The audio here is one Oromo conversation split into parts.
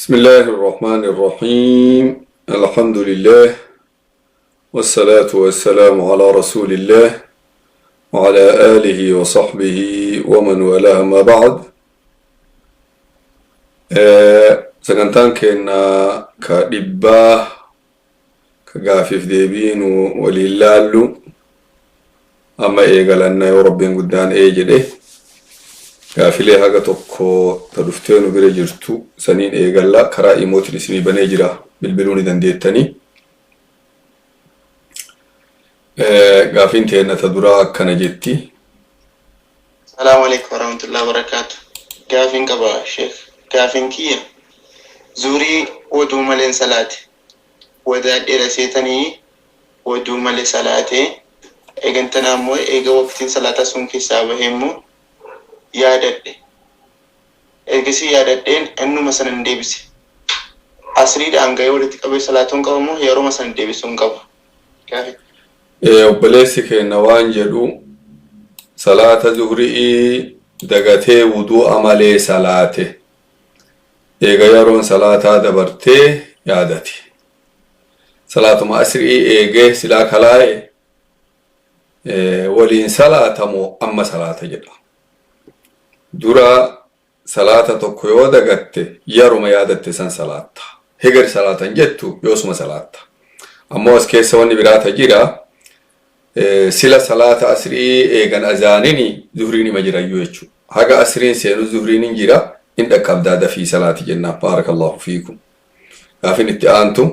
بسم الله الرحمن الرحيم. الحمد لله والصلاة والسلام على رسول الله وعلى آله وصحبه ومن والاه ما بعد. سكنتان كنا كدباه كغافف ديبين وللالو أما إيغالنا يا رب قدان إيجده gaafilee haga tokko tadufteenu bira jirtu saniin eegalla karaa imootiin isinii banee jira bilbiluu ni dandeettanii. Gaafiin teenna ta duraa akkana jetti. Salaamu alaykum warahmatullahi wabarakatuh. Gaafiin qaba sheekh. Gaafiin kiyya zuurii waduu maleen salaate wadaa dheera seetanii waduu malee salaate eegantanaa immoo eega waqtiin salaata sun keessaa bahemmoo yaadadhe eegisi yaadadheen ennuma sanan deebise asriidhaan ga'ee walitti qabee salaatuun qabamoo yeroo sanan deebisuun qaba. Obboleessi keenya waan jedhu salaata zuhrii dagatee wuduu'a malee salaate eega yeroon salaataa dabartee yaadate salaatuma asrii eegee silaa kalaa'e waliin salaatamoo amma salaata jedha. Dura salaata tokko yoo dagatte yeruma yaadatte san salaatta. Heger salaatan jettu yoosuma salaatta. Ammoo as keessa wanni biraata jira. Sila salaata asrii eegan azaanini zuhriin ima jirayyuu jechuudha. Haga asriin seenu zuhriin hin jira in dhaqqabdaa dafii salaati jennaan. Baarakallahu fiikum. Gaafin itti aantu.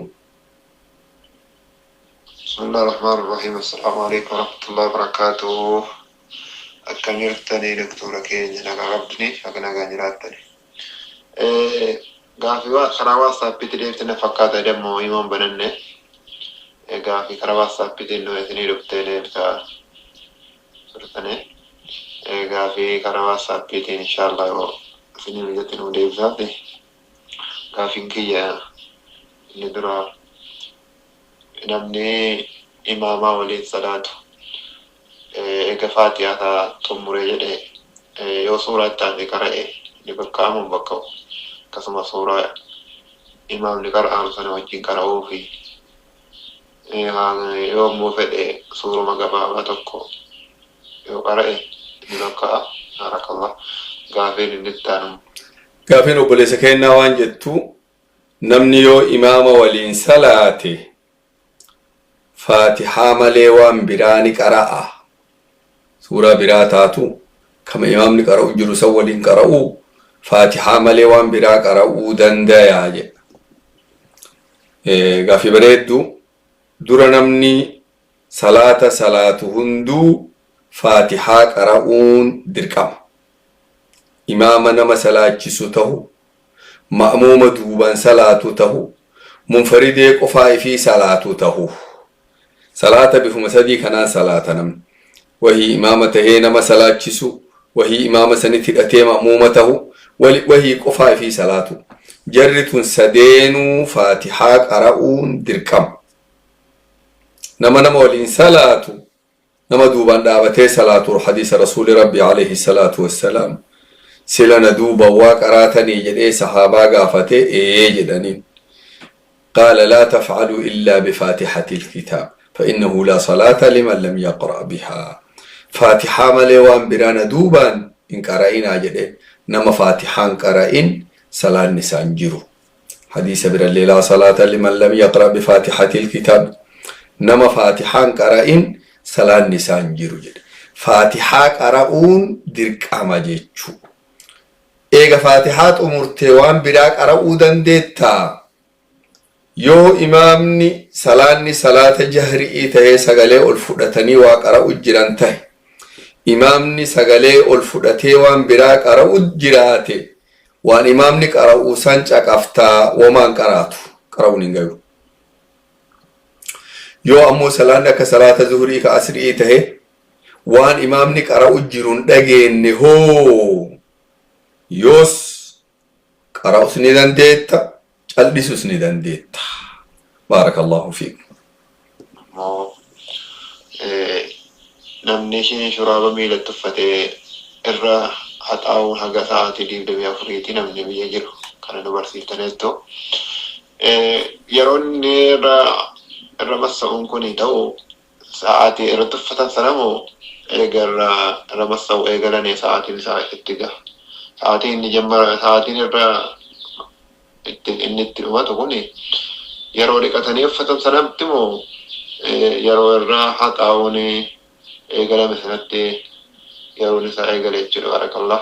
Bismillahir Rahmanir Rahim. Assalamu alaykum warahmatullahi wabarakatuh. Akkam jirtanii doktora keenya nagaa qabdanii akka nagaa jiraattanii. Gaafii karaa WhatsAppitti deebitee fakkaata demmoo himuun bananne. Gaafii karaa WhatsAppitti nu isinii dhuftee deebisaa turtanii. Gaafii karaa WhatsAppittiin inshallah yoo isinii mijatti nu deebisaatti. Gaafiin kiyya inni dura namni imaamaa waliin salaatu. Eega faatiyaa xumuree jedhee yoo suuraa itti aansee qara'e ni bakkaamuun bakka'u akkasuma suuraa imaamni qara'aanu sana wajjin qara'uu fi yoo immoo fedhe suuruma gabaabaa tokko yoo qara'e ni bakka'a. Baarakallah. Gaafiin inni itti aanu. Gaafiin obboleessa kennaa waan jettu namni yoo imaama waliin salaate faatihaa malee waan biraa ni qara'a. Suuraa biraa taatu kama imaamni qara'u jiru san waliin qara'u faatihaa malee waan biraa qara'uu dandayaa jedha. Gaafii bareeddu dura namni salaata salaatu hunduu faatihaa qara'uun dirqama. Imaama nama salaachisu ta'u ma'muuma duubaan salaatu ta'u munfaridee qofaa ifii salaatu ta'u salaata bifuma sadii kanaan salaata namni. وهي إمامة هنا مسألة جسو وهي إمامة سنتي مأمومته وهي قفا في صلاته جرت سدين فاتحة قرؤون دركم نما ولين صلاة نما دوبان دعوته صلاة حديث رسول ربي عليه الصلاة والسلام سلنا دوبا وقراتني جدي صحابة قافته جدني قال لا تفعلوا إلا بفاتحة الكتاب فإنه لا صلاة لمن لم يقرأ بها. فاتحة ملي وان برانا دوبان إن قرأين أجده نما فاتحان قرأين صلاة نسان جرو. حديث بر اللي لا صلاة لمن لم يقرأ بفاتحة الكتاب نما فاتحان قرأين صلاة نسان جرو جده. فاتحة قرأون درك أمجيشو. إيغا فاتحات أمورتي وان براك قرأودن ديتا. Yoo imaamni salaanni salaata jahrii ta'ee sagalee ol fudhatanii waa qara'u jiran ta'e imaamni sagalee ol fudhatee waan biraa qara'u jiraate waan imaamni qara'u san caqaftaa wamaan qaraatu qara'uun hin gayu. Yoo ammoo salaanni akka salaata zuhurii ka asrii ta'e waan imaamni qara'u jiruun dhageenne hoo yoos qara'us ni dandeetta. Albisus ni dandeetta. Baarakallahu fiikum. Namni shuraaba miilatti uffatee irra haxaa'uun haga sa'aatii 24 namni biyya jiru kana nu barsiiftaneettu. Yeroon irra massa'uun kun ta'u sa'aatii irratti uffatan sanamoo irra massa'u eegalanii sa'aatiin isaa itti gaha. Sa'aatiin inni jammara sa'aatiin irra inni itti dhumatu kun yeroo dhiqatanii uffatan sanatti moo yeroo irra haxaa'uun eegalame sanatti yeroon isaa eegale jechuudha. Barakallah.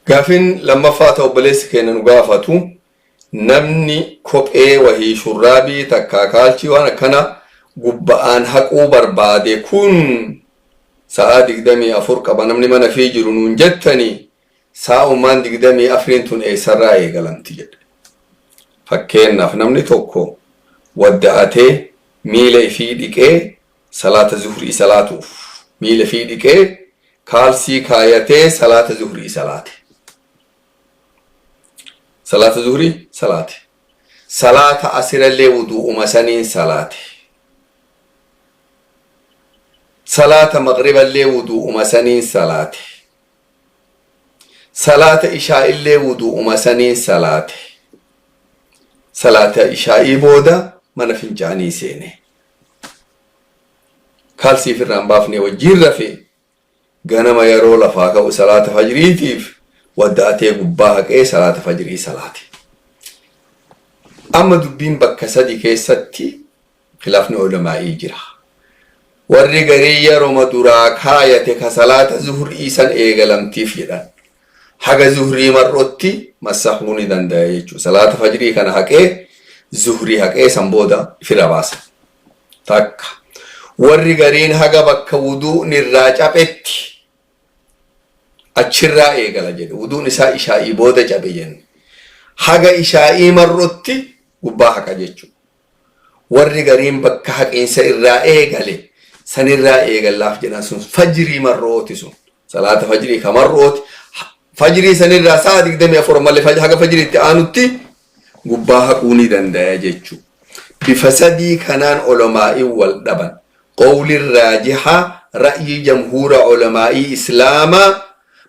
Gaafin lammaffaa ta'u obboleessi keenya nu gaafatu namni kophee wahii shurraabii takkaa kaalchii waan akkana gubba'aan haquu barbaade kun sa'a 24 qaba namni mana fi jiru nuun jettanii sa'ummaan 24 tun eessarraa eegalamti jedhe. Fakkeenyaaf namni tokko wadda'atee miila ifii dhiqee salaata zuhrii salaatuuf miila ifii dhiqee kaalsii kaayatee salaata zuhrii salaate. Salaata zuhrii salaate. Salaata asirallee wudu'uma saniin salaate. Salaata magriballee wudu'uma saniin salaate. Salaata ishaa'illee wudu'uma saniin salaate. Salaata ishaa'ii booda mana fincaanii seene. Kaalsiif irraan baafnee wajjiin rafee ganama yeroo lafaa ka'u salaata fajriitiif wadda'atee gubbaa haqee salaata fajrii salaate. Amma dubbiin bakka sadi keessatti khilaafni ulamaa'ii jira. Warri garii yeroo duraa kaayate ka salaata zuhrii san eegalamtiif jedhan. Haga zuhrii mar'otti massahuu ni danda'a jechuudha. Salaata fajrii kana haqee zuhrii haqee san booda fira baasa. Takka. Warri gariin haga bakka wuduun irraa cabetti achirraa eegala jedhe. Wuduun isaa ishaa'ii booda cabe jenne. Haga ishaa'ii mar'otti gubbaa haqa jechuudha. Warri gariin bakka haqeensa irraa eegale sanirraa eegalaaf jedhan sun fajrii mar'ooti sun. Salaata fajrii ka mar'ooti. Fajrii sanirraa sa'a 24 malee haga fajriitti aanutti gubbaa haquu ni danda'a jechuudha. Bifa sadii kanaan ulamaa'ii wal dhaban. Qawli raajiha ra'yii jamhuura ulamaa'ii islaamaa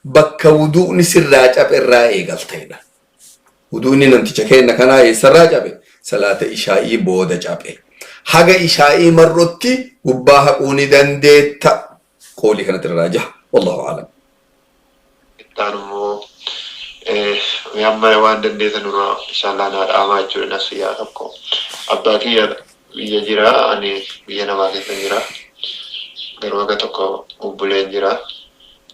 bakka wudu'ni sirraa cabe irraa eegalteedha. Wudu'ni namticha kenna kanaa eessarraa cabe salaata ishaa'ii booda cabe. Haga ishaa'ii mar'otti gubbaa haquu ni dandeetta. Qawli kanatti raajiha. Wallahu a'lam. Immoo amma waan dandeessan irraa inshallah naa dhaamaa jechuudha nafsiyyaa tokko. Abbaa kiyya biyya jira ani biyya namaa keessa jira. Garuu akka tokko obboleen jira.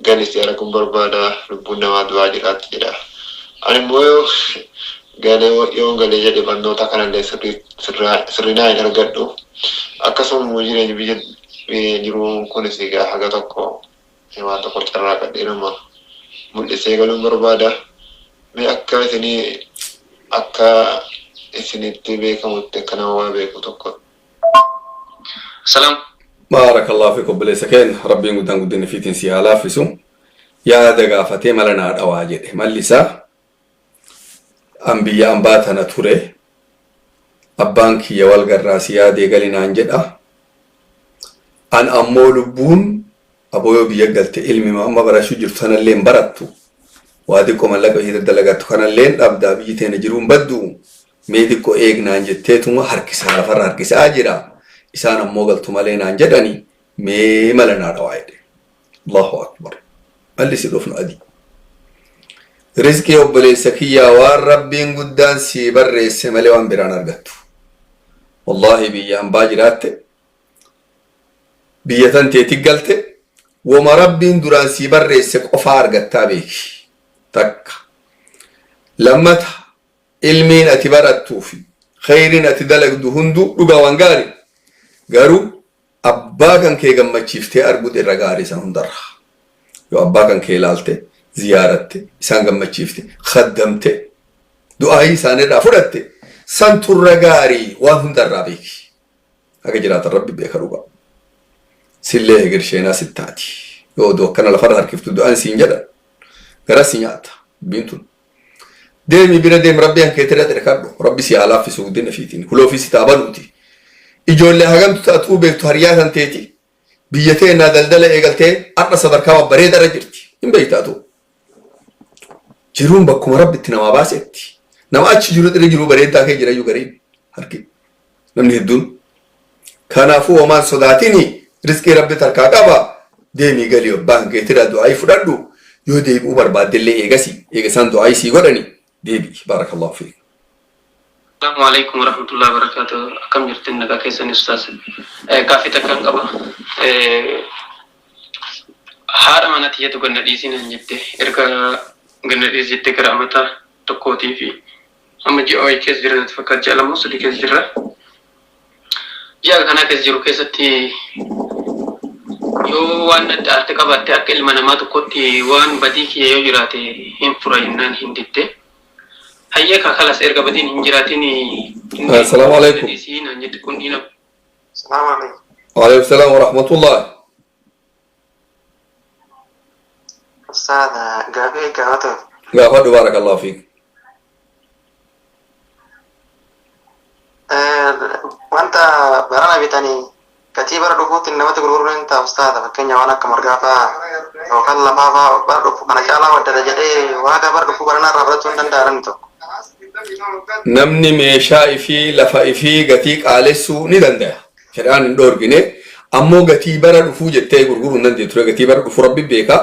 Ganis arguun barbaada lubbuun namaa du'aa jiraatti jedha. Ani immoo yoon galee jedhe barnoota kanallee sirrinaa hin argadhu. Akkasuma immoo jireenya biyya jiru kunis egaa haga tokko waan tokko carraa qadheenuma mul'isee galuun barbaada. Mee akka isinitti beekamutti akka nama waa beeku tokko. Salaam. Baarakallahu fiikum obboleessa keenya rabbiin guddaan guddinni fiitiin si haa laaffisu. Yaada gaafatee mala naa dhawaa jedhe malli isaa an biyyaan baatana ture abbaan kiyya wal garraasi yaadee galinaan jedha. An ammoo lubbuun abooyoo biyya galte ilmi amma barachuu jirtu sanallee barattu. Waa xiqqoo mallaqa ishee dalagattu kanallee dhabdaa biyyi teena jiruun baddu. Mee xiqqoo eegnaan jetteetuma harkisaa lafarra harkisaa jira. Isaan ammoo galtu malee naan jedhani mee mala naa dhawaa jedhe. Allahu akbar. Malli si dhufnu adii. Rizqii obboleessa kiyyaa waan rabbiin guddaan si barreesse malee waan biraan argattu. Wallahi biyyaan baa jiraatte. Biyya tan teetti galte. Wama rabbiin duraan si barreesse qofaa argattaa beeki. Takka. Lammata ilmiin ati barattuufi khayriin ati dalagdu hundu dhugaa waan gaarii. Garuu abbaa kan kee gammachiiftee arguutu irra gaarii san hundarra. Yoo abbaa kan kee ilaalte ziyaaratte isaan gammachiifte khaddamte du'aayii isaanirraa fudhatte san turra gaarii waan hundarraa beeki. Haga jiraatan rabbi beeka dhugaa. Sillee egersheenaa sittaati. Yoo dukkana lafarra harkiftu du'aan siin jedhan gara si nyaata biintun. Deemi bira deem rabbi hankeetti irratti dhaqadhu rabbi si haa laaffisu guddina fiitiin huloo fi si taabanuuti. Ijoollee hagamtu taatuu beektu hariyaa kan teeti biyya teennaa daldala eegaltee har'a sadarkaa babbareedaa irra jirti hin beektaatu. jiruun bakkuma rabbitti nama baasetti nama achi jiru xirri jiru bareedaa kee jira iyyuu gariin harki namni hedduun kanaafuu homaan sodaatini rizqii rabbi tarkaa qaba deemii galii abbaan keetira du'aayii fudhadhu yoo deebi'uu barbaaddellee eegasaan du'aayii sii godhani deebi'i baarakallahu fiik. السلام عليكم ورحمة الله وبركاته. كم جرتنا كيسان أستاذ كافي تكان قبا حارم أنا تيجي تقول نديسين هنجتة إركا نديس جتة كرامتا تقوتي في أما جي أوي كيس جرا نتفكر جالا موسى كيس جرا جاك أنا كيس جرو كيستي يو وان أرتكبت أكل من ما تقوتي وان بديك يو جراتي هم فراينان هندتة هيا خلاص إرجع بدين هنجراتيني. السلام عليكم. السلام عليكم. وعليكم السلام ورحمة الله. أستاذ قافي قافته. قافته بارك الله فيك. وأنت برانا بيتاني كتيبة ركوت إنما تقولون أنت أستاذ فكني وانا كمرقافا وكلا بابا برضو أنا كلا ودرجة وهذا برضو برانا ربطون دندارنتو. namni meeshaa ifii lafa ifii gatii qaalessuu ni danda'a. Shari'aan hin dhoorgine ammoo gatii bara dhufuu jettee gurguruu hin dandeettu. Gatii bara dhufu rabbi beeka.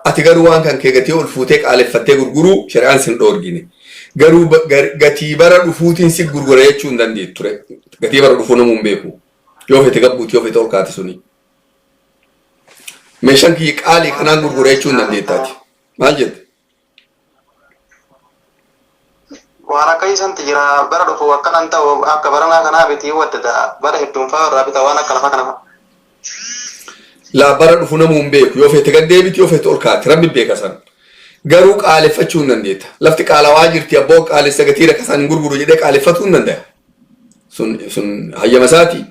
Ati garuu waan kan kee gatii ol fuutee qaaleffattee gurguruu shari'aan sin dhoorgine. Garuu gatii bara dhufuutiin si gurgura jechuu hin dandeettu. Gatii bara dhufuu namuu hin beeku. Yoo fete gabbuuti yoo fete ol kaati suni. Meeshaan kiyya qaalii kanaan gurgura jechuu hin dandeettaati. Maal jette? وانا كيسان تجرا برد فو وكان انت وكبرنا كنا بيتي وتدا برد هدوم فا رابطه وانا كلفا كنا لا برد فو نمون بيك يو فيت غدي بيت يو فيت اول كات ربي بيك اسان غرو قال فچون ننديت لفت قال واجرتي ابو قال سغتيره كسان غرغرو جدي قال فتون ننده سن هيا مساتي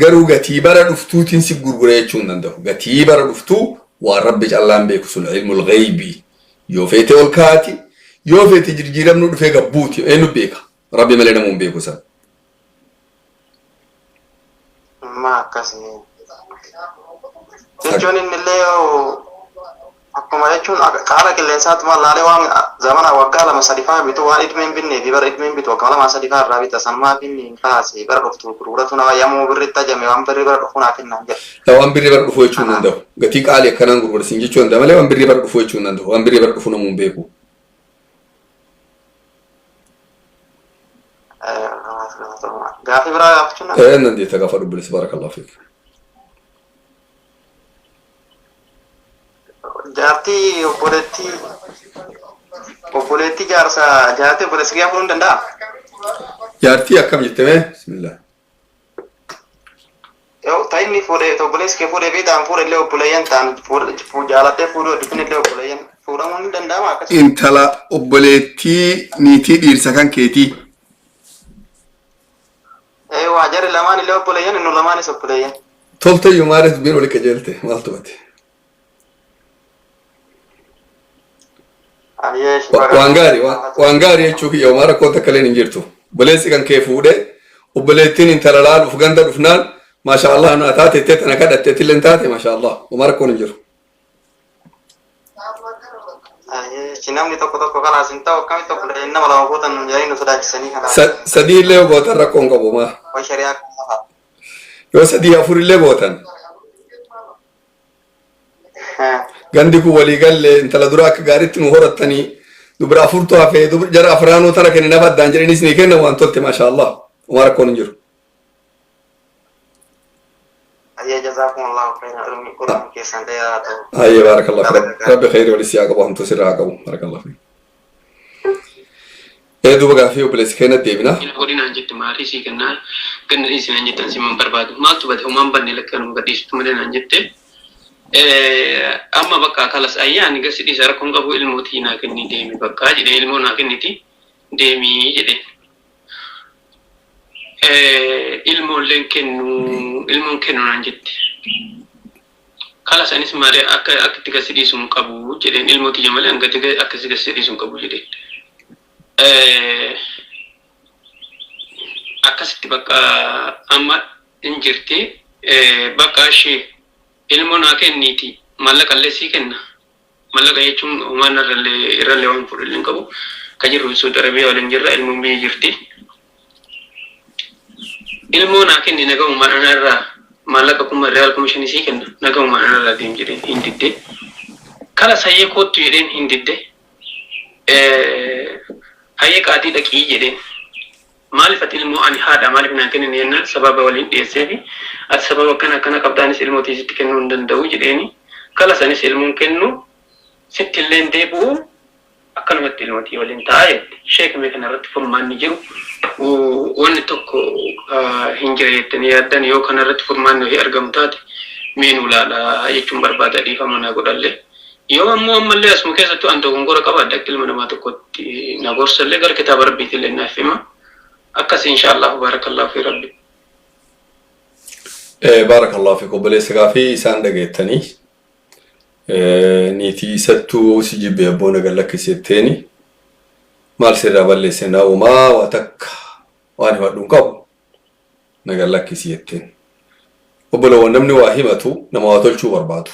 غرو غتي برد فتوتين سي غرغره چون ننده غتي برد فتو ورب الله بيك سن علم الغيب يو فيت اول كاتي yoo feete jirjiiramnu dhufee gabbuuti eenyu beeka rabbi malee namuun beeku san ma akkasi jechuun innillee akkuma jechuun qaala qilleensaatti maal laalee waan zamana waggaa lama sadifaa bitu waan idmeen binnee fi bara idmeen bitu waggaa lama sadifaa irraa bita sanumaa binni kaase bara dhuftu gurguratu nama yammuu birritti ajame waan birri bara dhufu naa kennan jedha waan birri bara dhufu jechuun danda'u gatii qaalii akkanaan gurgursiin jechuun danda'u malee waan birri bara dhufu jechuun danda'u waan birri bara dhufu namuun beeku قافي برا أفتنا. إيه ندي تقافر بالله بارك الله فيك. جاتي وبولتي جارسا جاتي بولسكيا فلون دندا. جارتي أكمل جتمه بسم الله. يو تايني فوري تو بولسكيا فوري بيدام فوري لو بوليان تان فور جالته فوري دفني لو بوليان فورا من دندا ما كسر. إنتلا وبولتي نيتي ديرسكان كيتي. ايوه اجر لماني لو بوليان انه لماني سو بوليان تولت يمارس بينو لك جلته ما تبتي وانغاري يشوفي يومارا كنت كلين انجرتو بليس كان كيفوده وبليتين انت لال وفغندا دفنان ما شاء الله انا تاتي تيت انا كدا تيتلن تاتي ما شاء الله ومارا كون انجر chinamni tokko kala sinta kami tokko inna mala mabutan yayin sudah kisani kana sadi le gotan rakon ko boma wa sharia yo sadi afuri le gotan gandi ku wali galle intala durak garit nu horatani dubra afurto afe dubra jara afrano tara ken nafad danjere nisni ken wan tolte ma sha Allah umar kon njur يا جزاكم الله خيرا القرآن كيسان يا أي بارك الله فيك ربي خير ولسياق أبوهم تسرع قبو بارك الله فيك إيه دوبا في وبلس كنا ديبنا قولنا عن جد ما ريسي كنا ريسي عن جد نسي من برباد ما تبغى هم بني لك كانوا قديش تمرين عن جد أما بقى خلاص أيان قصدي ساركم قبو الموتينا كني ديمي بقى جد المونا كني تي ديمي جد ilmoon kennu naan jette kalas anis maaree akka itti gasidhiisuun qabu jedheen ilmooti jamalee hanga akkasi gasidhiisuun qabu jedheen akkasitti bakka amma hin jirti bakka ishee ilmoo naa kenniiti maallaqa illee sii kenna mallaqa jechuun uumaan irrallee waan fudhullee qabu kan jirru Saudi Arabiyaa waliin jirra ilmoon biyya jirti. Ilmoo naa kenni nagahummaan anarraa mallaqa kuma real commission sii kenna nagahummaan anarraa deem jedheen hin didde. Kala sayyee koottu jedheen hin didde. Hayyee qaatii dhaqii jedheen. Maaliif ati ilmoo ani haadha maaliif naan kennin jennaan sababa waliin dhiyeessee fi ati sababa akkana qabdaanis ilmoo tiisitti kennuu hin danda'u jedheeni. Kala sanis ilmoon kennu sitti illee deebi'u akkanumatti ilmootii waliin taa'aa jette. Sheekame kanarratti furmaanni jiru wanni tokko hin jira jettanii yaaddan yoo kanarratti furmaanni ofii argamu taate meenuu laala jechuun barbaada dhiifama na godhallee. Yoo ammoo ammallee asuma keessattuu an dogongora qabaadde akka ilma namaa tokkotti na gorsallee gara kitaaba rabbiitillee naaf hima. أكس إن شاء الله بارك الله في ربي. بارك الله فيكم بليس في ساندق التاني نيتي ستو سجيب يبونا قال لك ستيني مال سيرا بلسنا وما وتك واني ودون قو نقال لك ستين وبلو نمني واهمتو نما واتلشو برباتو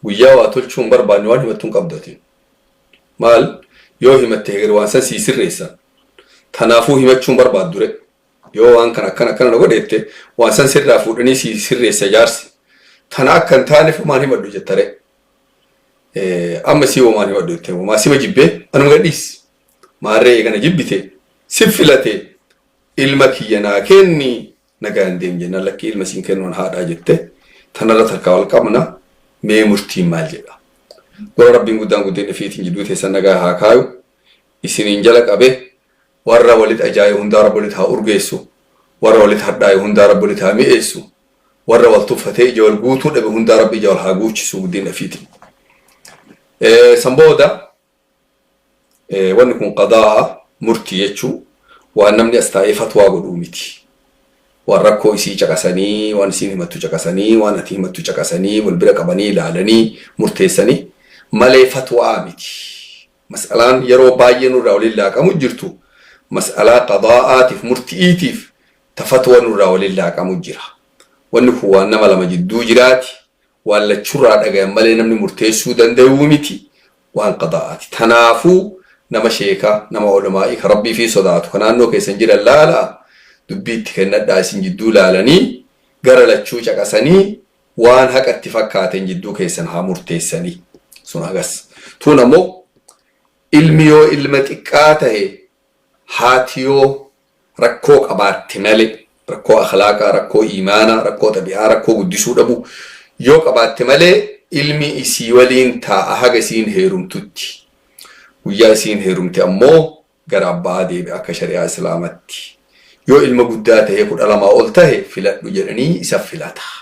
ويا واتلشو برباني واني متون قبضتين مال يوهي متهجر وانسان سيسر ريسان تنافو همتشون برباد دوره يو وان كان نقولته وانسان سر فودني سر سجارسي تنا كان تانف ما هي مدو جتره أما سيو ما هي مدو تيمو ما سيما جبه أنا مقديس ما رأي كنا جبته سفلته المكينا كني نكان ديم جنا لك المسين كنون هذا جته تنا رتر كوال كمنا ميمورتي مالجا قول ربي قدام فيتين جدوته سنجا هاكايو يسنين جلك أبه warra walit ajaa'ibu hundaa rabbi walit haa urgeessu warra walit hadhaayu hundaa rabbi walit haa mi'eessu warra wal tuffatee ija wal guutuu dhabe hundaa rabbi ija wal haa guuchisu guddina fiiti. San booda wanni kun qadaa murtii jechuu waan namni as taa'ee fatwaa godhuu miti. Waan rakkoo isii caqasanii waan isiin himattu caqasanii waan ati himattu caqasanii wal bira qabanii ilaalanii murteessanii malee fatwaa miti. Mas'alaan yeroo baay'ee nurraa waliin laaqamu jirtu. مسألة قضاءات في مرتئيتيف تفتوى نورا ولله كمجرا ونكو أنما لما جدو جراتي ولا تشرع أجمع مالنا من مرتئي سودان دوميتي وان قضاءات تنافو نما شيكا نما علمائك ربي في صداته كنا أنو كيسنجر لا دبيت كنا داسين جدو لالني جرى لتشوش أكسني وان هك اتفاقات جدو كيسنها مرتئي سني سناقس تونمو علميو علمتكاته هاتيو ركو قبات مالي ركو أخلاقا ركو إيمانا ركو طبيعة ركو قدسو دبو يو قبات مالي علمي إسي ولين تا أحاق سين هيروم توتي ويا سين هيروم تأمو قراب بادي بأكا شريعة سلامتي يو علم قداته يقول ألما قلته فلات بجرني إساف فلاتها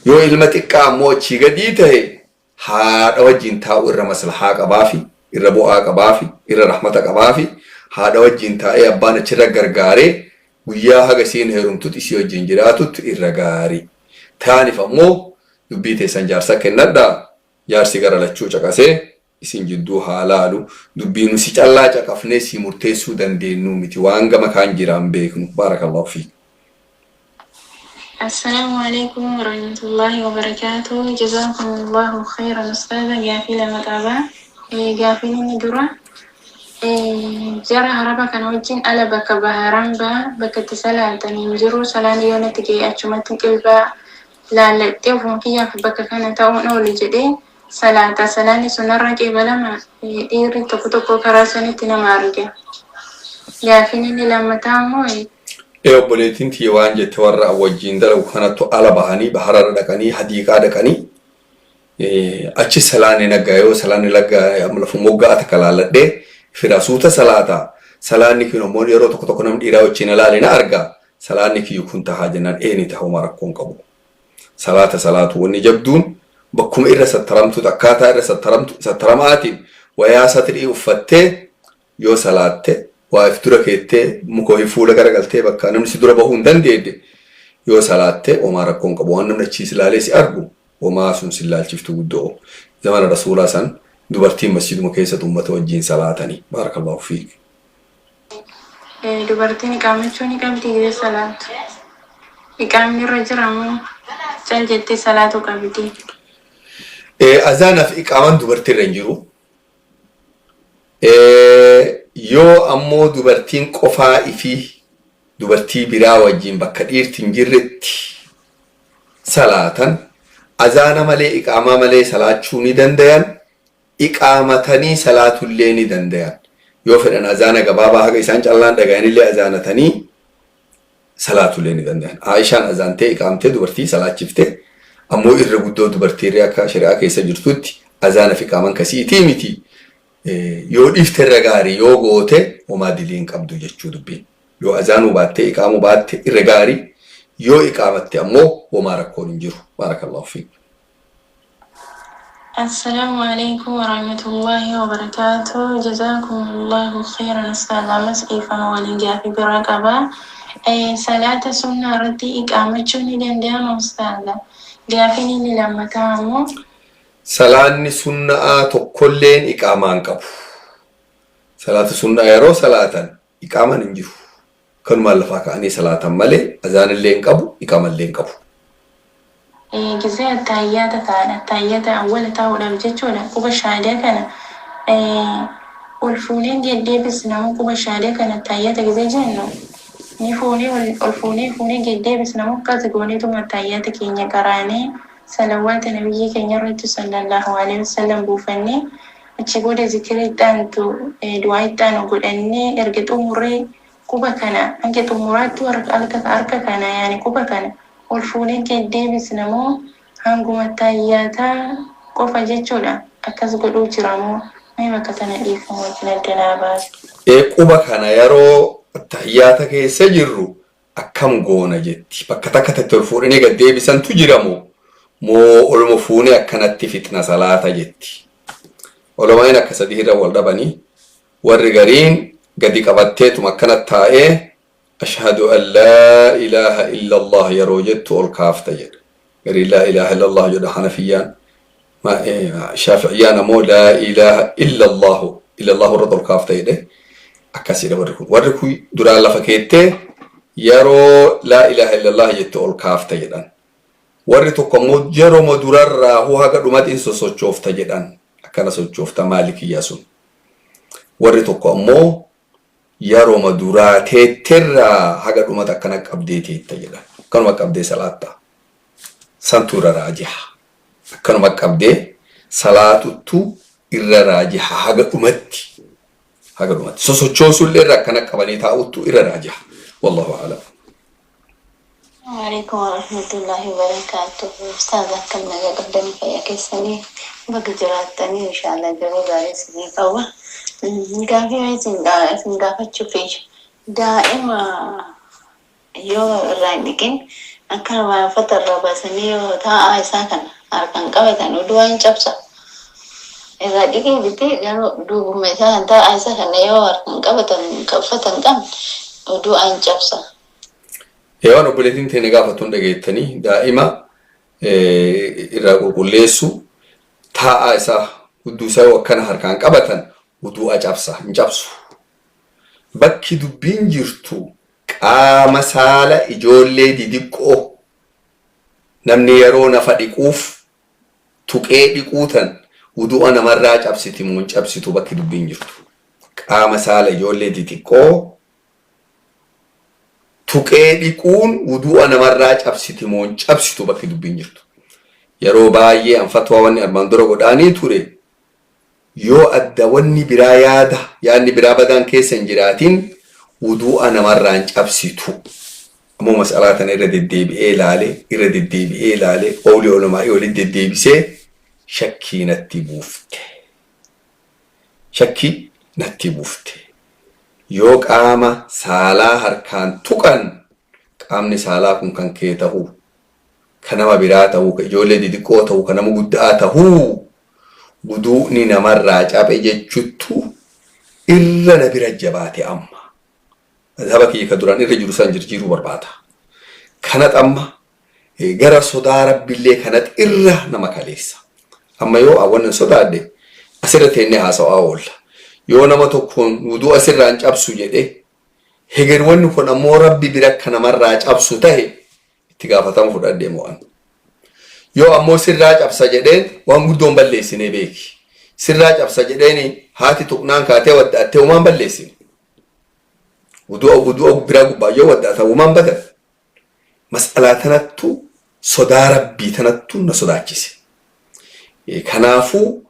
يو علمتك أمو تشي قديته هاد أوجين تاو إرى مسلحاك أبافي إرى بوآك أبافي إرى رحمتك أبافي هذا وجين تاعي أبانا شرق غرغاري ويا هذا سين هرم توت إسيو جنجراتوت إرغاري ثاني فمو دبيته سنجار سكن ندا يار سيجارة لتشوچا كاسه إسين جدو حالالو دبينو سيجالا جاكفني سيمورتي سودان دينو متي وانغا مكان جيران بيكنو بارك الله فيك. السلام عليكم ورحمة الله وبركاته. جزاكم الله خيرا أستاذة جافيلة متابعة جافيلة ندرة جرى هربا كان وجين ألا بك بهران با بك تسلا تنجرو سلام يونتكي أشمتن كلبا لا لا تيوفون كيا في بك كان تاون أولي جدي سلا سلاني سنرا كيبلا ما يدير تكتكو كراسني تنمارجا جافيني لما تاموي بوليتين تيوان جتورا وجين دلو كانت ألا بهاني بهرار دكاني حديقة دكاني أشي سلاني نجايو سلاني لجا أملف موجا أتكلم لده فراسوتا سلاتا سلاني كي نموني رو تكو نم ديراو تشينلا لنا أرجع سلاني كي يكون تهاجنا إني تهو مركون كبو سلاة وني جبدون بكم إرى سترمتو تكاتا إرى سترماتين ويا ستري وفتة يو سلاة وإفتركته مكوي فولا كرجلته بكا نمسي درا بهون دنديد يو سلاة ومركون كبو أنم نتشيس لاليس أرجو وما سنسلال شفتو بدو زمان الرسول سن دوبرتين مسجد مكيسة أمة وجين صلاتني بارك الله فيك. دوبرتين كامل شوني كم تيجي صلاة. كامل رجل رامو جل جتي صلاة وكابتي. Azaana fi iqaaman dubartiirra hin jiru. Yoo ammoo dubartiin qofaa ifii dubartii biraa wajjin bakka dhiirti hin jirretti salaatan azaana malee iqaamaa malee salaachuu ni dandayan. Iqaamatanii salaatullee ni dandayan. Yoo fedhan azaana gabaabaa haga isaan callaan dhagayanillee azaanatanii salaatullee ni dandayan. Aishaan azaantee iqaamtee dubartii salaachiftee ammoo irra guddoo dubartiirree akka shari'aa keessa jirtutti azaana fi iqaaman kasiitii miti. Yoo dhiifte irra gaarii yoo goote homaa diliin qabdu jechuu dubbiin. Yoo azaanuu baattee iqaamuu baatte irra gaarii yoo iqaamatte ammoo homaa rakkoon hin jiru. Baarakallahu fiik. السلام عليكم ورحمة الله وبركاته جزاكم الله خيرا أستاذ مسعيفا ولنجا في برقبة صلاة سنة ردي إقامة شوني دندان أستاذ جافيني لما كامو Salaanni sunna'aa tokkolleen iqaamaan qabu. Salaata sunna'aa yeroo salaatan iqaaman hin jiru. Kanumaan lafaa ka'anii salaatan malee azaanillee hin qabu, iqaamallee hin qabu. ጊዜ አታያተ ታነ አታያተ አወለ ታውላ ብጀቾላ ቁበ ሻደ ከነ ኦልፉኔን ገዴብስ ነው ቁበ ሻደ ከነ አታያተ ጊዜ ጀን ነው ኒፎኔ ኦልፉኔ ፉኔ ገዴብስ ነው ከዝጎኔቱ አታያተ ኬኛ ቀራኔ ሰለዋት ነብይ ኬኛ ረቱ ሰለላሁ ዐለይሂ ወሰለም ቡፈኔ እቺ ጎደ ዚክሪ ጣንቱ ዱዓይ ጣኑ ጎደኔ እርግጡ ሙሬ ቁበ ከነ አንገጡ ሙራቱ አርከ ከነ ያኒ ቁበ ከነ Olfuuleen deebis namoo hanguma taayyataa qofa jechuudha. Akkas godhuu jiramoo mee bakka tana dhiifamu wajjin addanaa baasu. Quba kana yeroo taayyaata keessa jirru akkam goona jetti. Bakka takka tatti ol fuudhanii gad deebisantu jiramoo moo olma fuunee akkanatti fitna salaata jetti. Olomaan akka sadii irra wal dhabanii warri gariin gadi qabatteetuma akkanatti taa'ee أشهد أن لا إله إلا الله يروجت الكاف تجد غير لا إله إلا الله جد حنفيان ما شافعيان مو لا إله إلا الله رد الكاف تجد أكاسير وركو درا الله فكيته يرو لا إله إلا الله جت الكاف تجدان ورتو كمو جرو مدرر هو هذا دمات إنسو سوتشوف تجدان أكنا سوتشوف تمالك ياسون ورتو كمو yeroo maduraa teetterraa haga dhumata akkana qabdee teetta jedha. Akkanuma qabdee salaatta. Santu irra raajiha. Akkanuma qabdee salaatuttu irra raajiha haga dhumatti. Haga dhumatti. Sosochoosullee irra akkana qabanii taa'uttu irra raajiha. Wallahu a'lam. Waalaikum warahmatullahi wabarakatuh. Ustaz akkam nagaa qabdanii fayyaa keessanii bakka jiraattanii inshaallah garuu gaarii isinii qaba. Gaafii isin gaafachuuf daa'ima yoo irraa hin dhiqin akka waanfata irraa baasanii yoo taa'aa isaa kana harkaan qabatan oduu hin cabsa. Irraa dhiqee bitee garuu duubuma isaa kan taa'aa isaa kana yoo harkaan qabatan kaffatan qabne oduu hin cabsa. Waan obboleettiin teenya gaafatuun dhageettanii daa'ima irraa qulqulleessu taa'aa isaa hudduu isaa yoo akkana harkaan qabatan uduu acabsa hin cabsu. Bakki dubbiin jirtu qaama saala ijoollee didiqqoo namni yeroo nafa dhiquuf tuqee dhiquutan udu'a namarraa cabsiti moo hin cabsitu bakki dubbiin jirtu. Qaama saala ijoollee didiqqoo tuqee dhiquun udu'a namarraa cabsiti moo hin cabsitu bakki dubbiin jirtu. Yeroo baay'ee anfatwaa wanni armaan dura godhaanii ture. Yoo adda wanni biraa yaadni biraa badaan keessa hin jiraatin wudu'a namarraa hin cabsitu. Ammoo mas'alaa kana irra deddeebi'ee ilaalee qawlii ulamaa'ii waliin deddeebisee shakkii natti buufte. Yoo qaama saalaa harkaan tuqan qaamni saalaa kun kan kee ta'uu, kan nama biraa ta'uu, kan ijoollee didiqqoo ta'uu, kan nama guddaa ta'uu. Wuduu'ni namarraa cabe jechuttu irra na bira jabaate amma. Madhaba kiyya ka duraan irra jiru san jirjiiruu barbaada. Kanat amma gara sodaa rabbillee kanat irra nama kaleessa. Amma yoo awwannan sodaadde asirra teennee haasa'aa oolla. Yoo nama tokkoon wuduu asirraan cabsu jedhe heger wanni kun ammoo rabbi bira akka namarraa cabsu tahe itti gaafatama fudhadhee mo'an. yoo ammoo sirraa cabsa jedheen waan guddoon balleessine beeki. Sirraa cabsa jedheeni haati tuqnaan kaatee waddaattee uumaan balleessine. Wudu'a biraa gubbaa yoo waddaata uumaan badan. Mas'alaa tanattu sodaa rabbii tanattu na sodaachise. Kanaafuu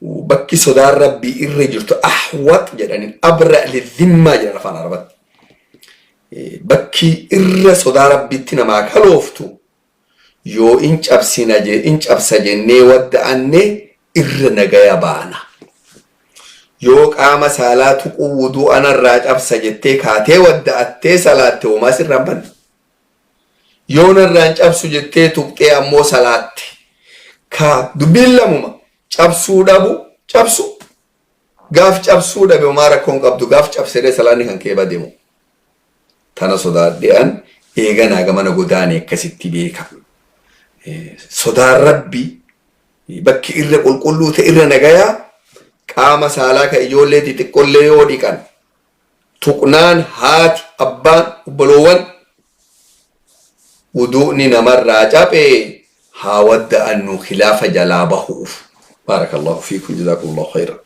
bakki sodaan rabbii irra jirtu ahwat jedhaniin abra lidhimmaa jedhan afaan arabatti. Bakki irra sodaa rabbiitti namaa kalooftu yoo in cabsa jennee wadda'annee irra nagaya baana. Yoo qaama saalaa tuquu wudu'a narraa cabsa jettee kaatee wadda'attee salaatte homaa sirraan banne. Yoo narraan cabsu jettee tuqxee ammoo salaatte. Ka dubbiin lamuma cabsuu dhabu cabsu. Gaaf cabsuu dhabe homaa rakkoon qabdu gaaf cabsiree salaanni kan kee badeemu. Tana sodaadhe'an eeganaa gamana godaanee akkasitti beeka. Sodaan rabbii bakki irra qulqulluu ta'e irra nagayaa qaama saalaa ka ijoollee xixiqqollee yoo dhiqan tuqnaan haati abbaan obboloowwan wudu'ni namarraa caphee haa wadda'annu khilaafa jalaa bahuuf. Baarakallahu fiikum jazakumullahu khayran.